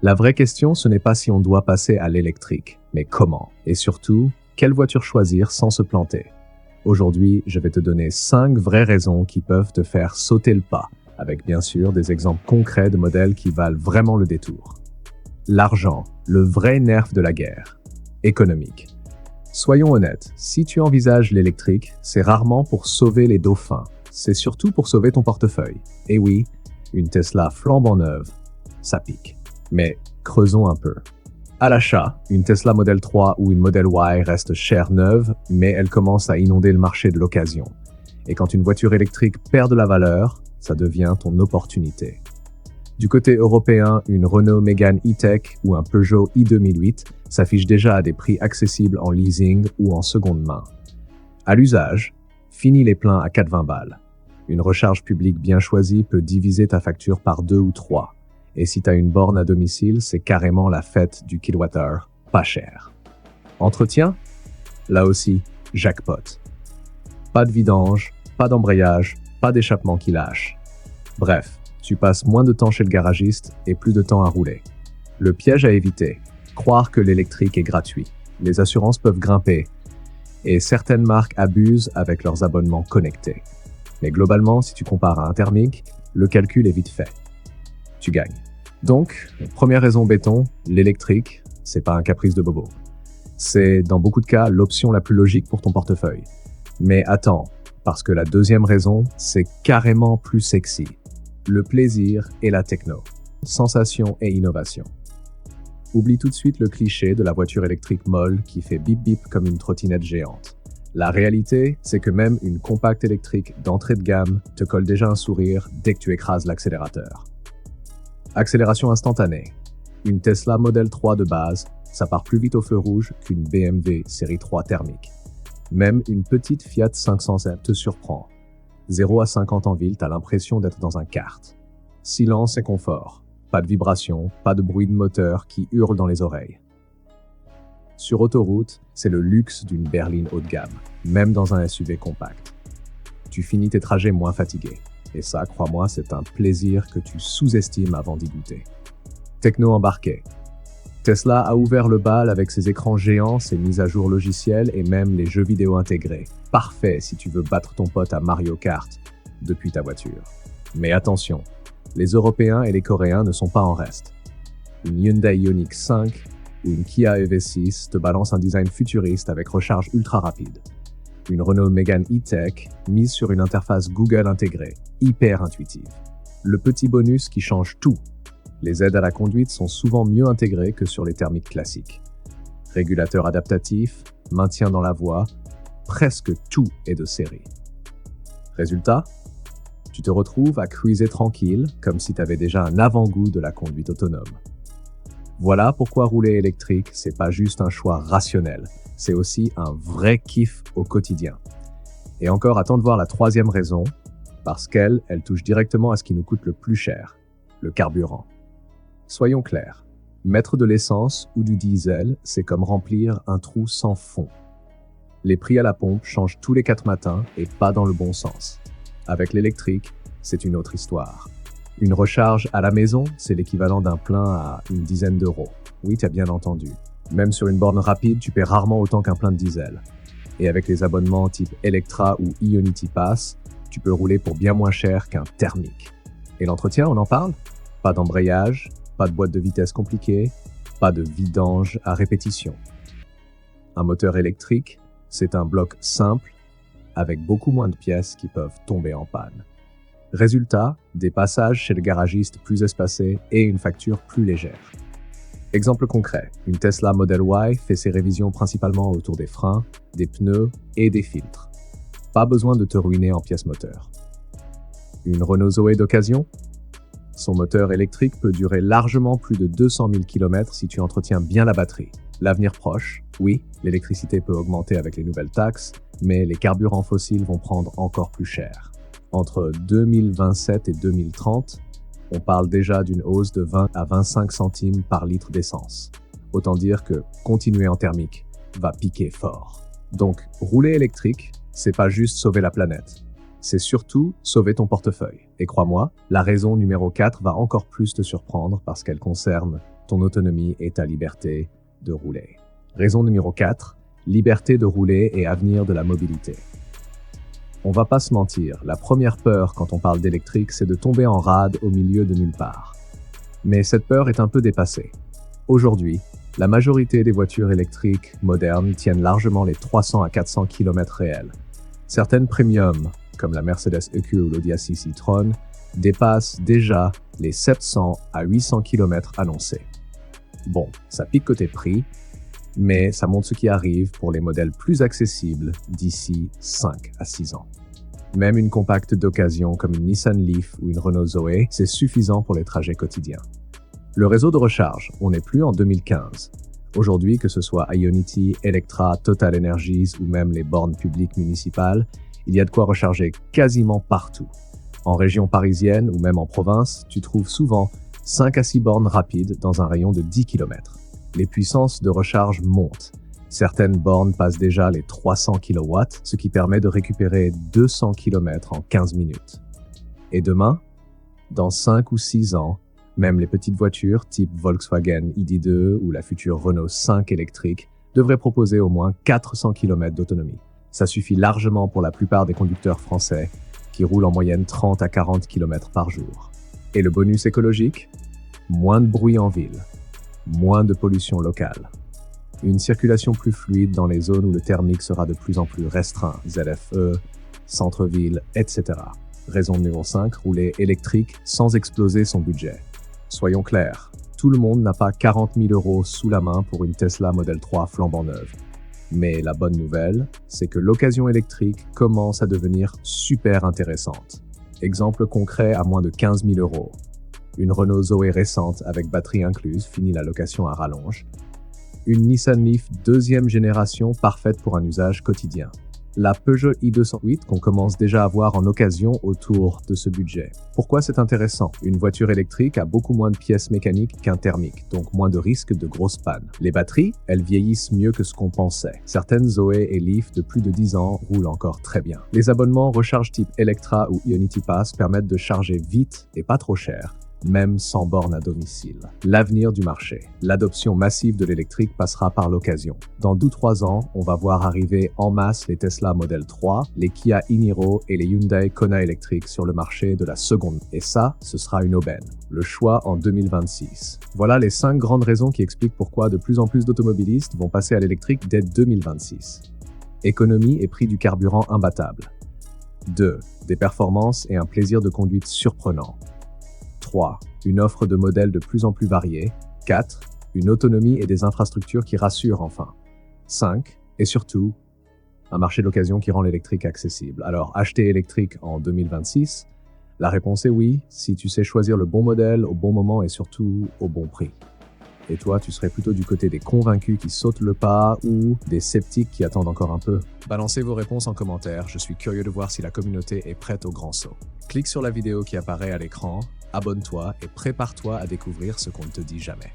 La vraie question, ce n'est pas si on doit passer à l'électrique, mais comment. Et surtout, quelle voiture choisir sans se planter. Aujourd'hui, je vais te donner 5 vraies raisons qui peuvent te faire sauter le pas, avec bien sûr des exemples concrets de modèles qui valent vraiment le détour. L'argent, le vrai nerf de la guerre. Économique. Soyons honnêtes, si tu envisages l'électrique, c'est rarement pour sauver les dauphins, c'est surtout pour sauver ton portefeuille. Et oui, une Tesla flambant neuve, ça pique. Mais creusons un peu. À l'achat, une Tesla Model 3 ou une Model Y reste chère neuve, mais elle commence à inonder le marché de l'occasion. Et quand une voiture électrique perd de la valeur, ça devient ton opportunité. Du côté européen, une Renault Mégane E-Tech ou un Peugeot i2008 s'affichent déjà à des prix accessibles en leasing ou en seconde main. À l'usage, fini les pleins à 4,20 balles. Une recharge publique bien choisie peut diviser ta facture par 2 ou 3. Et si tu as une borne à domicile, c'est carrément la fête du kilowattheure, pas cher. Entretien? Là aussi, jackpot. Pas de vidange, pas d'embrayage, pas d'échappement qui lâche. Bref, tu passes moins de temps chez le garagiste et plus de temps à rouler. Le piège à éviter, croire que l'électrique est gratuit. Les assurances peuvent grimper et certaines marques abusent avec leurs abonnements connectés. Mais globalement, si tu compares à un thermique, le calcul est vite fait. Tu gagnes. Donc, première raison béton, l'électrique, c'est pas un caprice de bobo. C'est, dans beaucoup de cas, l'option la plus logique pour ton portefeuille. Mais attends, parce que la deuxième raison, c'est carrément plus sexy. Le plaisir et la techno. Sensation et innovation. Oublie tout de suite le cliché de la voiture électrique molle qui fait bip bip comme une trottinette géante. La réalité, c'est que même une compacte électrique d'entrée de gamme te colle déjà un sourire dès que tu écrases l'accélérateur. Accélération instantanée. Une Tesla Model 3 de base, ça part plus vite au feu rouge qu'une BMW série 3 thermique. Même une petite Fiat 500Z te surprend. 0 à 50 en ville, t'as l'impression d'être dans un kart. Silence et confort. Pas de vibration, pas de bruit de moteur qui hurle dans les oreilles. Sur autoroute, c'est le luxe d'une berline haut de gamme, même dans un SUV compact. Tu finis tes trajets moins fatigué. Et ça, crois-moi, c'est un plaisir que tu sous-estimes avant d'y goûter. Techno embarqué. Tesla a ouvert le bal avec ses écrans géants, ses mises à jour logicielles et même les jeux vidéo intégrés. Parfait si tu veux battre ton pote à Mario Kart depuis ta voiture. Mais attention, les Européens et les Coréens ne sont pas en reste. Une Hyundai Ioniq 5 ou une Kia EV6 te balance un design futuriste avec recharge ultra rapide. Une Renault Mégane E-Tech mise sur une interface Google intégrée, hyper intuitive. Le petit bonus qui change tout. Les aides à la conduite sont souvent mieux intégrées que sur les thermiques classiques. Régulateur adaptatif, maintien dans la voie, presque tout est de série. Résultat? Tu te retrouves à cruiser tranquille, comme si tu avais déjà un avant-goût de la conduite autonome. Voilà pourquoi rouler électrique, c'est pas juste un choix rationnel, c'est aussi un vrai kiff au quotidien. Et encore, attends de voir la troisième raison, parce qu'elle touche directement à ce qui nous coûte le plus cher, le carburant. Soyons clairs, mettre de l'essence ou du diesel, c'est comme remplir un trou sans fond. Les prix à la pompe changent tous les 4 matins et pas dans le bon sens. Avec l'électrique, c'est une autre histoire. Une recharge à la maison, c'est l'équivalent d'un plein à une dizaine d'euros. Oui, tu as bien entendu. Même sur une borne rapide, tu paies rarement autant qu'un plein de diesel. Et avec les abonnements type Electra ou Ionity Pass, tu peux rouler pour bien moins cher qu'un thermique. Et l'entretien, on en parle? Pas d'embrayage, pas de boîte de vitesse compliquée, pas de vidange à répétition. Un moteur électrique, c'est un bloc simple avec beaucoup moins de pièces qui peuvent tomber en panne. Résultat, des passages chez le garagiste plus espacés et une facture plus légère. Exemple concret, une Tesla Model Y fait ses révisions principalement autour des freins, des pneus et des filtres. Pas besoin de te ruiner en pièces moteurs. Une Renault Zoé d'occasion? Son moteur électrique peut durer largement plus de 200 000 km si tu entretiens bien la batterie. L'avenir proche, oui, l'électricité peut augmenter avec les nouvelles taxes, mais les carburants fossiles vont prendre encore plus cher. Entre 2027 et 2030, on parle déjà d'une hausse de 20 à 25 centimes par litre d'essence. Autant dire que continuer en thermique va piquer fort. Donc, rouler électrique, c'est pas juste sauver la planète. C'est surtout sauver ton portefeuille. Et crois-moi, la raison numéro 4 va encore plus te surprendre parce qu'elle concerne ton autonomie et ta liberté de rouler. Raison numéro 4, liberté de rouler et avenir de la mobilité. On va pas se mentir, la première peur quand on parle d'électrique, c'est de tomber en rade au milieu de nulle part. Mais cette peur est un peu dépassée. Aujourd'hui, la majorité des voitures électriques modernes tiennent largement les 300 à 400 km réels. Certaines premium, comme la Mercedes EQ ou l'Audi A6 e-tron, dépassent déjà les 700 à 800 km annoncés. Bon, ça pique côté prix, mais ça montre ce qui arrive pour les modèles plus accessibles d'ici 5 à 6 ans. Même une compacte d'occasion comme une Nissan Leaf ou une Renault Zoe, c'est suffisant pour les trajets quotidiens. Le réseau de recharge, on n'est plus en 2015. Aujourd'hui, que ce soit Ionity, Electra, Total Energies ou même les bornes publiques municipales, il y a de quoi recharger quasiment partout. En région parisienne ou même en province, tu trouves souvent 5 à 6 bornes rapides dans un rayon de 10 km. Les puissances de recharge montent. Certaines bornes passent déjà les 300 kW, ce qui permet de récupérer 200 km en 15 minutes. Et demain, dans 5 ou 6 ans, même les petites voitures type Volkswagen ID.2 ou la future Renault 5 électrique devraient proposer au moins 400 km d'autonomie. Ça suffit largement pour la plupart des conducteurs français qui roulent en moyenne 30 à 40 km par jour. Et le bonus écologique? Moins de bruit en ville, moins de pollution locale, une circulation plus fluide dans les zones où le thermique sera de plus en plus restreint, ZFE, centre-ville, etc. Raison numéro 5, rouler électrique sans exploser son budget. Soyons clairs, tout le monde n'a pas 40 000 € sous la main pour une Tesla Model 3 flambant neuve. Mais la bonne nouvelle, c'est que l'occasion électrique commence à devenir super intéressante. Exemple concret à moins de 15 000 €. Une Renault Zoe récente avec batterie incluse finit la location à rallonge. Une Nissan Leaf deuxième génération parfaite pour un usage quotidien. La Peugeot i208 qu'on commence déjà à voir en occasion autour de ce budget. Pourquoi c'est intéressant? Une voiture électrique a beaucoup moins de pièces mécaniques qu'un thermique, donc moins de risques de grosses pannes. Les batteries, elles vieillissent mieux que ce qu'on pensait. Certaines Zoé et Leaf de plus de 10 ans roulent encore très bien. Les abonnements recharge type Electra ou Ionity Pass permettent de charger vite et pas trop cher, même sans borne à domicile. L'avenir du marché. L'adoption massive de l'électrique passera par l'occasion. Dans 2 ou 3 ans, on va voir arriver en masse les Tesla Model 3, les Kia e-Niro et les Hyundai Kona électriques sur le marché de la seconde. Et ça, ce sera une aubaine. Le choix en 2026. Voilà les 5 grandes raisons qui expliquent pourquoi de plus en plus d'automobilistes vont passer à l'électrique dès 2026. Économie et prix du carburant imbattable. 2. Des performances et un plaisir de conduite surprenant. 3. Une offre de modèles de plus en plus variés. 4. Une autonomie et des infrastructures qui rassurent enfin. 5. Et surtout, un marché d'occasion qui rend l'électrique accessible. Alors, acheter électrique en 2026? La réponse est oui, si tu sais choisir le bon modèle au bon moment et surtout au bon prix. Et toi, tu serais plutôt du côté des convaincus qui sautent le pas ou des sceptiques qui attendent encore un peu? Balancez vos réponses en commentaire, je suis curieux de voir si la communauté est prête au grand saut. Clique sur la vidéo qui apparaît à l'écran, abonne-toi et prépare-toi à découvrir ce qu'on ne te dit jamais.